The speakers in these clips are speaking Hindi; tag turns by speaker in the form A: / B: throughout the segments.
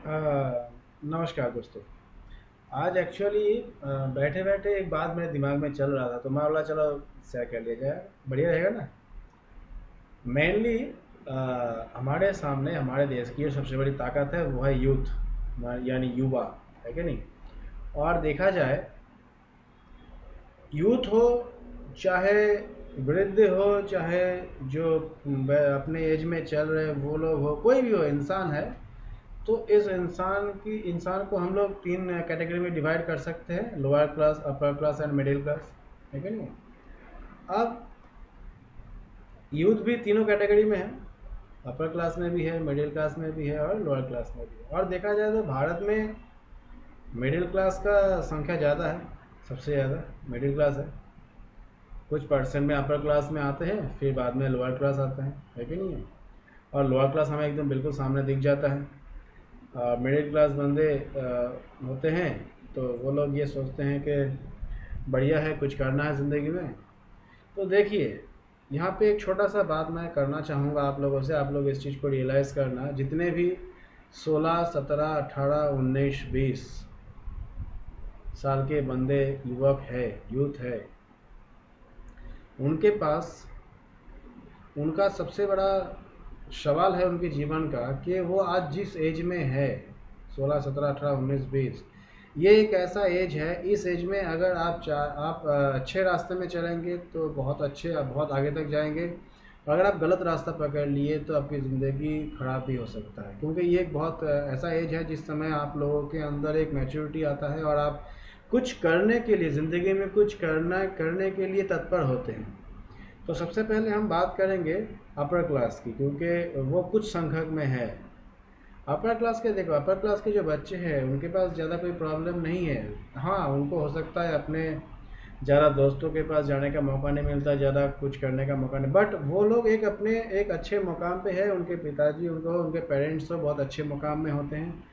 A: नमस्कार दोस्तों। आज एक्चुअली बैठे बैठे एक बात मेरे दिमाग में चल रहा था, तो मैं बोला चलो शेयर कर लिया जाए, बढ़िया रहेगा ना। मेनली हमारे सामने हमारे देश की जो सबसे बड़ी ताकत है वो है यूथ, यानी युवा, है कि नहीं। और देखा जाए, यूथ हो चाहे वृद्ध हो, चाहे जो अपने एज में चल रहे वो लोग हो, कोई भी हो इंसान है, तो इस इंसान को हम लोग तीन कैटेगरी में डिवाइड कर सकते हैं: lower class, upper class and middle class, है कि नहीं। अब यूथ भी तीनों कैटेगरी में है, अपर क्लास में भी है, मिडिल क्लास में भी है और लोअर क्लास में भी है। और देखा जाए तो भारत में मिडिल क्लास का संख्या ज़्यादा है, सबसे ज़्यादा मिडिल क्लास है। कुछ परसेंट में अपर क्लास में आते हैं, फिर बाद में लोअर क्लास आते हैं, है कि नहीं है। और लोअर क्लास हमें एकदम बिल्कुल सामने दिख जाता है। मिडिल क्लास बंदे होते हैं, तो वो लोग ये सोचते हैं कि बढ़िया है, कुछ करना है ज़िंदगी में। तो देखिए, यहाँ पे एक छोटा सा बात मैं करना चाहूँगा आप लोगों से, आप लोग इस चीज़ को रियलाइज़ करना। जितने भी 16, 17, 18, 19, 20 साल के बंदे, युवक है, यूथ है, उनके पास उनका सबसे बड़ा सवाल है उनके जीवन का कि वो आज जिस एज में है, 16, 17, 18, 19, 20, ये एक ऐसा एज है। इस एज में अगर आप अच्छे रास्ते में चलेंगे तो बहुत अच्छे, आप बहुत आगे तक जाएंगे। और अगर आप गलत रास्ता पकड़ लिए तो आपकी ज़िंदगी खराब भी हो सकता है, क्योंकि ये एक बहुत ऐसा एज है जिस समय आप लोगों के अंदर एक मैच्योरिटी आता है और आप कुछ करने के लिए, ज़िंदगी में कुछ करने के लिए तत्पर होते हैं। तो सबसे पहले हम बात करेंगे अपर क्लास की, क्योंकि वो कुछ संख्यक में है। अपर क्लास के देखो, अपर क्लास के जो बच्चे हैं उनके पास ज़्यादा कोई प्रॉब्लम नहीं है। हाँ, उनको हो सकता है अपने ज़्यादा दोस्तों के पास जाने का मौका नहीं मिलता, ज़्यादा कुछ करने का मौका नहीं, बट वो लोग एक अपने एक अच्छे मुकाम पे है। उनके पिताजी, उनको उनके पेरेंट्स तो बहुत अच्छे मुकाम में होते हैं,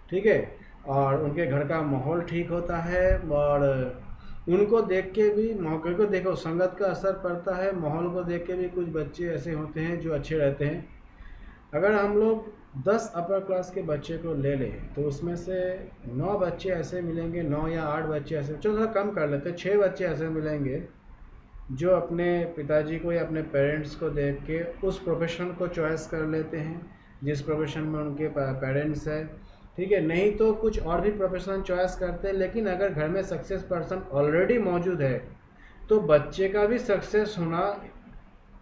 A: ठीक है। और उनके घर का माहौल ठीक होता है, और उनको देख के भी, मौके को देखो, संगत का असर पड़ता है, माहौल को देख के भी कुछ बच्चे ऐसे होते हैं जो अच्छे रहते हैं। अगर हम लोग 10 अपर क्लास के बच्चे को ले लें तो उसमें से 9 बच्चे ऐसे मिलेंगे, 9 या 8 बच्चे ऐसे, चलो थोड़ा कम कर लेते हैं, 6 बच्चे ऐसे मिलेंगे जो अपने पिताजी को या अपने पेरेंट्स को देख के उस प्रोफेशन को चॉइस कर लेते हैं जिस प्रोफेशन में उनके पेरेंट्स है, ठीक है। नहीं तो कुछ और भी प्रोफेशन चॉइस करते हैं, लेकिन अगर घर में सक्सेस पर्सन ऑलरेडी मौजूद है तो बच्चे का भी सक्सेस होना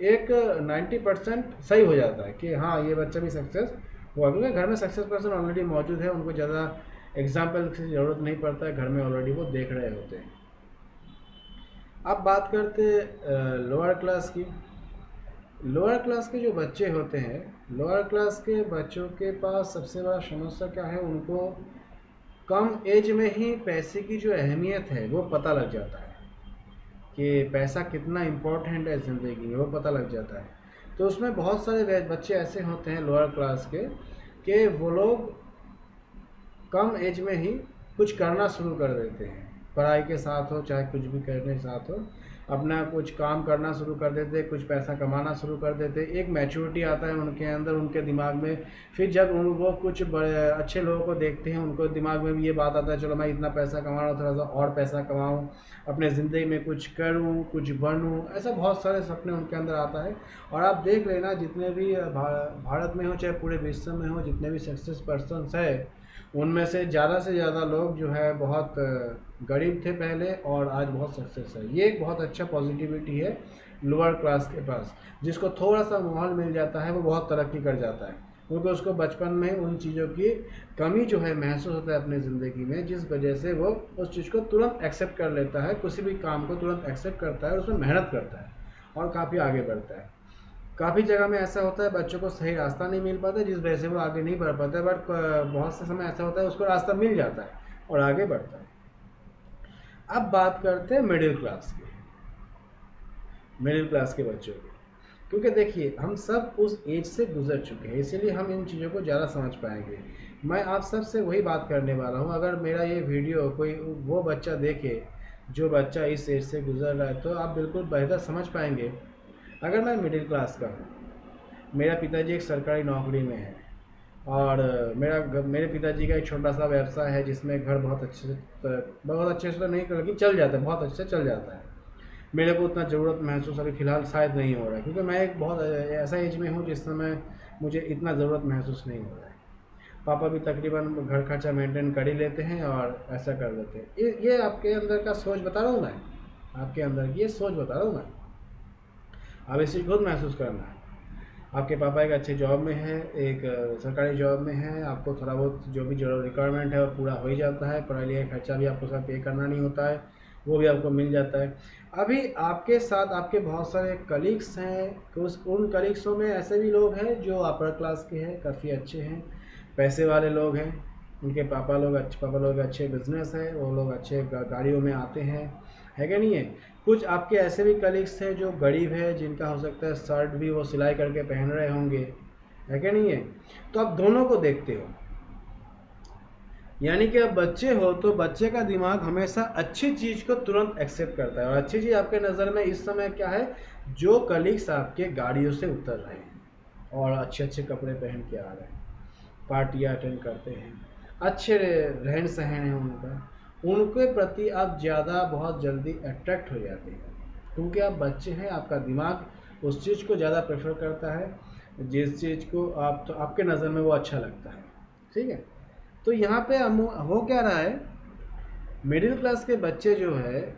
A: एक 90% सही हो जाता है कि हाँ, ये बच्चा भी सक्सेस हुआ, क्योंकि घर में सक्सेस पर्सन ऑलरेडी मौजूद है, उनको ज़्यादा एग्जाम्पल की ज़रूरत नहीं पड़ता है, घर में ऑलरेडी वो देख रहे होते हैं। अब बात करते लोअर क्लास की। लोअर क्लास के जो बच्चे होते हैं, लोअर क्लास के बच्चों के पास सबसे बड़ा समस्या क्या है, उनको कम एज में ही पैसे की जो अहमियत है वो पता लग जाता है कि पैसा कितना इम्पोर्टेंट है ज़िंदगी में, वो पता लग जाता है। तो उसमें बहुत सारे बच्चे ऐसे होते हैं लोअर क्लास के कि वो लोग कम एज में ही कुछ करना शुरू कर देते हैं, पढ़ाई के साथ हो चाहे कुछ भी करने के साथ हो, अपना कुछ काम करना शुरू कर देते हैं, कुछ पैसा कमाना शुरू कर देते हैं। एक मैच्योरिटी आता है उनके अंदर, उनके दिमाग में। फिर जब वो कुछ बड़े अच्छे लोगों को देखते हैं, उनको दिमाग में भी ये बात आता है, चलो मैं इतना पैसा कमा रहा हूँ, थोड़ा सा और पैसा कमाऊँ, अपने ज़िंदगी में कुछ करूँ, कुछ बनूँ, ऐसा बहुत सारे सपने उनके अंदर आता है। और आप देख लेना, जितने भी भारत में हो चाहे पूरे विश्व में हो, जितने भी सक्सेस पर्सनस है, उनमें से ज़्यादा लोग जो है बहुत गरीब थे पहले और आज बहुत सक्सेस है। ये एक बहुत अच्छा पॉजिटिविटी है लोअर क्लास के पास। जिसको थोड़ा सा माहौल मिल जाता है वो बहुत तरक्की कर जाता है, क्योंकि उसको बचपन में उन चीज़ों की कमी जो है महसूस होता है अपनी ज़िंदगी में, जिस वजह से वो उस चीज़ को तुरंत एक्सेप्ट कर लेता है, किसी भी काम को तुरंत एक्सेप्ट करता है और उसमें मेहनत करता है और काफ़ी आगे बढ़ता है। काफ़ी जगह में ऐसा होता है बच्चों को सही रास्ता नहीं मिल पाता, जिस वजह से वो आगे नहीं बढ़ पाता, बट बहुत से समय ऐसा होता है उसको रास्ता मिल जाता है और आगे बढ़ता है। अब बात करते हैं मिडिल क्लास की, मिडिल क्लास के बच्चों की। क्योंकि देखिए, हम सब उस एज से गुजर चुके हैं, इसीलिए हम इन चीज़ों को ज़्यादा समझ पाएंगे। मैं आप सबसे वही बात करने वाला हूँ। अगर मेरा ये वीडियो कोई वो बच्चा देखे जो बच्चा इस एज से गुजर रहा है, तो आप बिल्कुल बेहतर समझ पाएंगे। अगर मैं मिडिल क्लास का हूँ, मेरा पिताजी एक सरकारी नौकरी में है और मेरे पिताजी का एक छोटा सा व्यवसाय है जिसमें घर बहुत अच्छे से तो नहीं कर, लेकिन चल जाता है, बहुत अच्छे से चल जाता है। मेरे को उतना ज़रूरत महसूस अभी फ़िलहाल शायद नहीं हो रहा है, क्योंकि मैं एक बहुत ऐसा एज में हूँ जिस समय मुझे इतना ज़रूरत महसूस नहीं हो रहा है। पापा भी तकरीबन घर खर्चा मेंटेन कर ही लेते हैं और ऐसा कर देते हैं। ये आपके अंदर का सोच बता रहा हूँ मैं, आपके अंदर की ये सोच बता रहा हूँ मैं। अब इसी खुद महसूस करना है। आपके पापा एक अच्छे जॉब में है, एक सरकारी जॉब में है, आपको थोड़ा बहुत जो भी जो रिक्वायरमेंट है वो पूरा हो ही जाता है, पढ़ाई लिखाई खर्चा भी आपको सब पे करना नहीं होता है, वो भी आपको मिल जाता है। अभी आपके साथ आपके बहुत सारे कलीग्स हैं, तो उन कलीग्सों में ऐसे भी लोग हैं जो अपर क्लास के हैं, काफ़ी अच्छे हैं, पैसे वाले लोग हैं, उनके पापा लोग अच्छे बिजनेस है, वो लोग अच्छे गाड़ियों में आते हैं, है क्या नहीं है। कुछ आपके ऐसे भी कलीग्स हैं जो गरीब है, जिनका हो सकता है शर्ट भी वो सिलाई करके पहन रहे होंगे, है क्या नहीं है। तो आप दोनों को देखते हो, यानी कि अब बच्चे हो तो बच्चे का दिमाग हमेशा अच्छी चीज को तुरंत एक्सेप्ट करता है, और अच्छी चीज आपके नज़र में इस समय क्या है, जो कलीग्स आपके गाड़ियों से उतर रहे हैं और अच्छे अच्छे कपड़े पहन के आ रहे हैं, पार्टियां अटेंड करते हैं, अच्छे रहन सहन है उनका, उनके प्रति आप ज़्यादा बहुत जल्दी अट्रैक्ट हो जाते हैं, क्योंकि आप बच्चे हैं, आपका दिमाग उस चीज़ को ज़्यादा प्रेफर करता है जिस चीज़ को आप तो आपके नज़र में वो अच्छा लगता है, ठीक है। तो यहाँ पे हो क्या रहा है, मिडिल क्लास के बच्चे जो है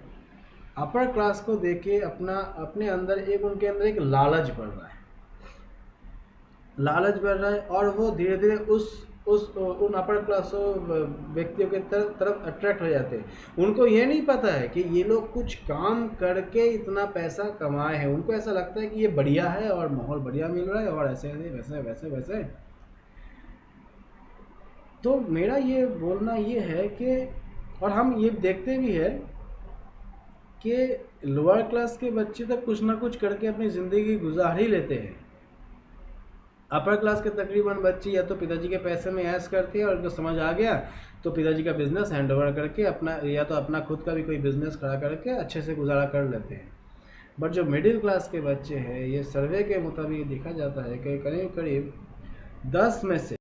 A: अपर क्लास को देख के अपने अंदर उनके अंदर एक लालच बढ़ रहा है, और वो धीरे धीरे उन अपर क्लास व्यक्तियों के तरफ अट्रैक्ट हो जाते हैं। उनको ये नहीं पता है कि ये लोग कुछ काम करके इतना पैसा कमाए हैं, उनको ऐसा लगता है कि ये बढ़िया है और माहौल बढ़िया मिल रहा है और ऐसे वैसे वैसे वैसे। तो मेरा ये बोलना ये है कि, और हम ये देखते भी है कि लोअर क्लास के बच्चे तो कुछ ना कुछ करके अपनी ज़िंदगी गुजार ही लेते हैं। अपर क्लास के तकरीबन बच्चे या तो पिताजी के पैसे में ऐश करते हैं, और उनको समझ आ गया तो पिताजी का बिजनेस हैंड ओवर करके अपना, या तो अपना खुद का भी कोई बिजनेस खड़ा करके अच्छे से गुजारा कर लेते हैं। बट जो मिडिल क्लास के बच्चे हैं, ये सर्वे के मुताबिक देखा जाता है कि करीब करीब 10 में से